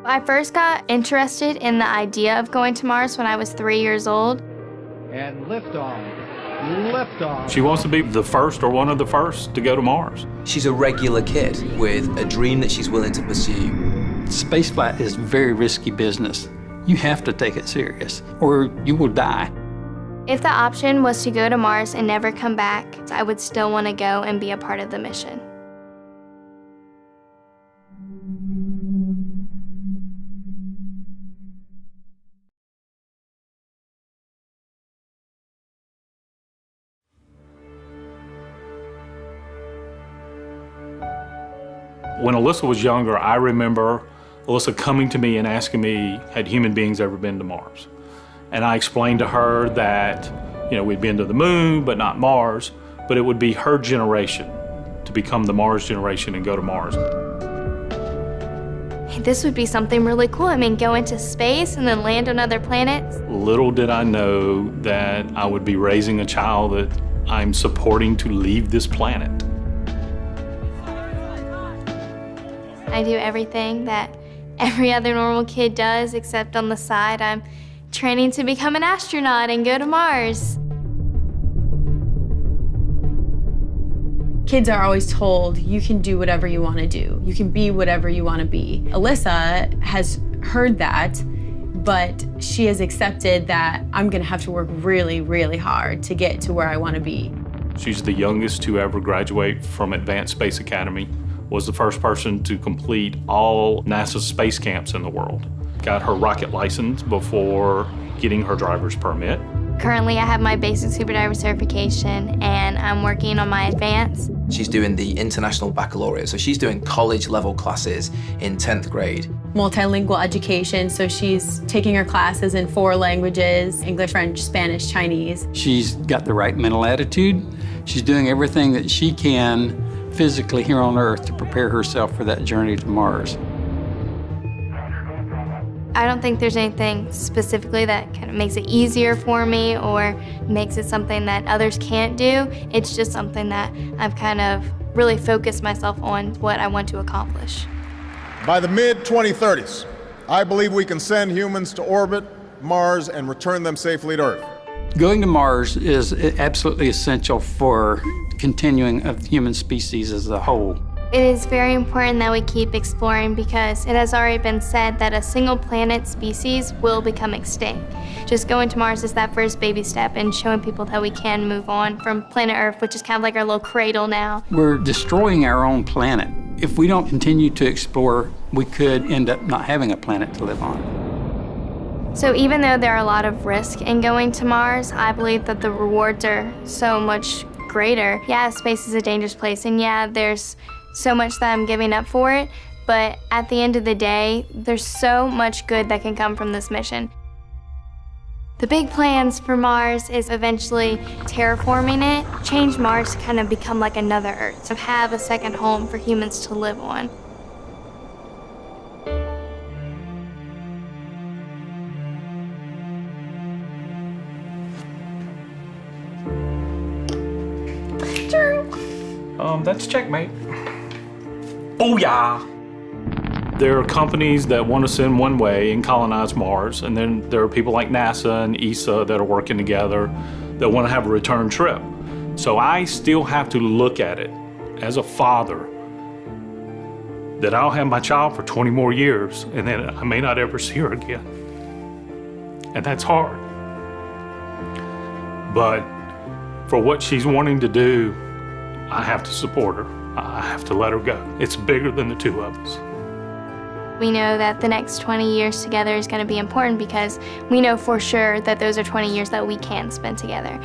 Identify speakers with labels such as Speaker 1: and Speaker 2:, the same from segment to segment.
Speaker 1: I first got interested in the idea of going to Mars when I was 3 years old.
Speaker 2: And liftoff. Liftoff.
Speaker 3: She wants to be the first or one of the first to go to Mars.
Speaker 4: She's a regular kid with a dream that she's willing to pursue.
Speaker 5: Spaceflight is very risky business. You have to take it serious, or you will die.
Speaker 1: If the option was to go to Mars and never come back, I would still want to go and be a part of the mission.
Speaker 3: When Alyssa was younger, I remember Alyssa coming to me and asking me, had human beings ever been to Mars? And I explained to her that, we'd been to the moon, but not Mars, but it would be her generation to become the Mars generation and go to Mars.
Speaker 1: This would be something really cool. Go into space and then land on other planets.
Speaker 3: Little did I know that I would be raising a child that I'm supporting to leave this planet.
Speaker 1: I do everything that every other normal kid does, except on the side, I'm training to become an astronaut and go to Mars.
Speaker 6: Kids are always told, you can do whatever you want to do. You can be whatever you want to be. Alyssa has heard that, but she has accepted that I'm going to have to work really, really hard to get to where I want to be.
Speaker 3: She's the youngest to ever graduate from Advanced Space Academy, was the first person to complete all NASA space camps in the world. Got her rocket license before getting her driver's permit.
Speaker 1: Currently, I have my basic scuba diver certification and I'm working on my advanced.
Speaker 4: She's doing the International Baccalaureate, so she's doing college-level classes in 10th grade.
Speaker 6: Multilingual education, so she's taking her classes in 4 languages, English, French, Spanish, Chinese.
Speaker 5: She's got the right mental attitude. She's doing everything that she can physically here on Earth to prepare herself for that journey to Mars.
Speaker 1: I don't think there's anything specifically that kind of makes it easier for me or makes it something that others can't do. It's just something that I've kind of really focused myself on what I want to accomplish.
Speaker 7: By the mid-2030s, I believe we can send humans to orbit Mars and return them safely to Earth.
Speaker 5: Going to Mars is absolutely essential for continuing of the human species as a whole.
Speaker 1: It is very important that we keep exploring because it has already been said that a single planet species will become extinct. Just going to Mars is that first baby step in showing people that we can move on from planet Earth, which is kind of like our little cradle now.
Speaker 5: We're destroying our own planet. If we don't continue to explore, we could end up not having a planet to live on.
Speaker 1: So even though there are a lot of risk in going to Mars, I believe that the rewards are so much greater. Yeah, space is a dangerous place, and yeah, there's so much that I'm giving up for it, but at the end of the day, there's so much good that can come from this mission. The big plans for Mars is eventually terraforming it, change Mars to kind of become like another Earth, to have a second home for humans to live on.
Speaker 3: That's checkmate. Booyah! There are companies that want to send one way and colonize Mars, and then there are people like NASA and ESA that are working together that want to have a return trip. So I still have to look at it as a father that I'll have my child for 20 more years, and then I may not ever see her again. And that's hard. But for what she's wanting to do, I have to support her. I have to let her go. It's bigger than the two of us.
Speaker 1: We know that the next 20 years together is going to be important because we know for sure that those are 20 years that we can spend together.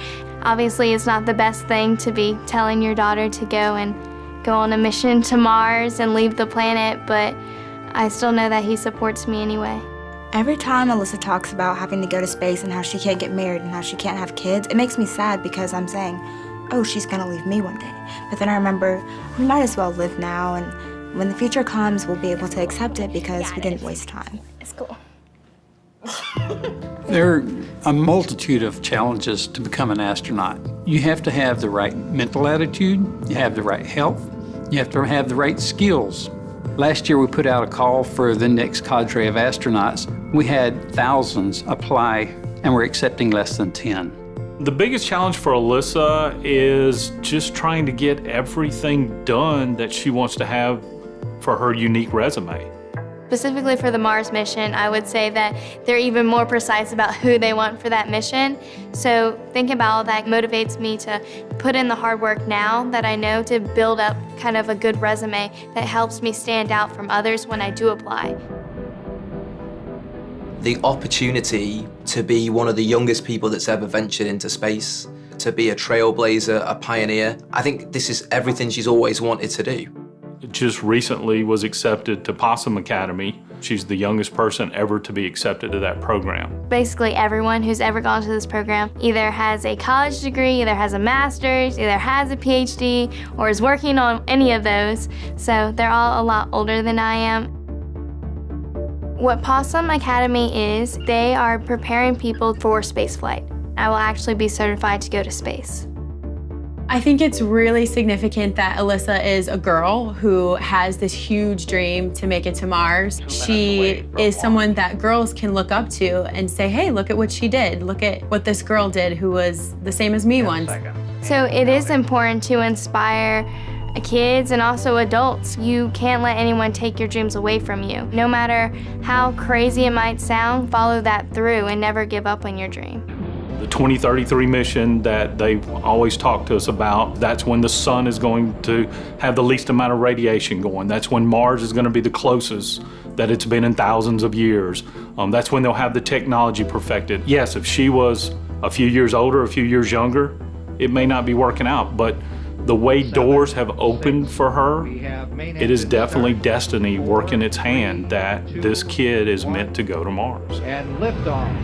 Speaker 1: Obviously, it's not the best thing to be telling your daughter to go on a mission to Mars and leave the planet, but I still know that he supports me anyway.
Speaker 8: Every time Alyssa talks about having to go to space and how she can't get married and how she can't have kids, it makes me sad because I'm saying, oh, she's gonna leave me one day. But then I remember, we might as well live now, and when the future comes, we'll be able to accept it because we didn't waste time.
Speaker 1: It's cool.
Speaker 5: There are a multitude of challenges to become an astronaut. You have to have the right mental attitude, you have the right health, you have to have the right skills. Last year, we put out a call for the next cadre of astronauts. We had thousands apply, and we're accepting less than 10.
Speaker 3: The biggest challenge for Alyssa is just trying to get everything done that she wants to have for her unique resume.
Speaker 1: Specifically for the Mars mission, I would say that they're even more precise about who they want for that mission. So thinking about all that motivates me to put in the hard work now that I know to build up kind of a good resume that helps me stand out from others when I do apply.
Speaker 4: The opportunity to be one of the youngest people that's ever ventured into space, to be a trailblazer, a pioneer, I think this is everything she's always wanted to do.
Speaker 3: Just recently was accepted to Possum Academy. She's the youngest person ever to be accepted to that program.
Speaker 1: Basically everyone who's ever gone to this program either has a college degree, either has a master's, either has a PhD, or is working on any of those. So they're all a lot older than I am. What Possum Academy is, they are preparing people for spaceflight. I will actually be certified to go to space.
Speaker 6: I think it's really significant that Alyssa is a girl who has this huge dream to make it to Mars. She is someone that girls can look up to and say, hey, look at what she did. Look at what this girl did who was the same as me once.
Speaker 1: So it is important to inspire kids and also adults. You can't let anyone take your dreams away from you. No matter how crazy it might sound, follow that through and never give up on your dream.
Speaker 3: The 2033 mission that they've always talked to us about, that's when the sun is going to have the least amount of radiation going. That's when Mars is going to be the closest that it's been in thousands of years. That's when they'll have the technology perfected. Yes, if she was a few years older, a few years younger, it may not be working out, but the way doors have opened for her, it is definitely destiny working its hand that this kid is meant to go to Mars.
Speaker 2: And liftoff.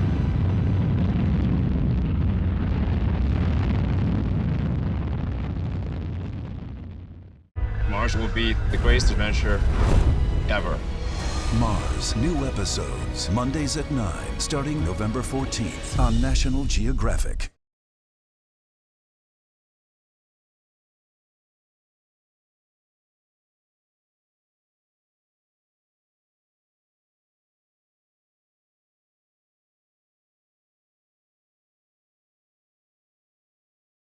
Speaker 9: Mars will be the greatest adventure ever.
Speaker 10: Mars, new episodes, Mondays at 9, starting November 14th on National Geographic.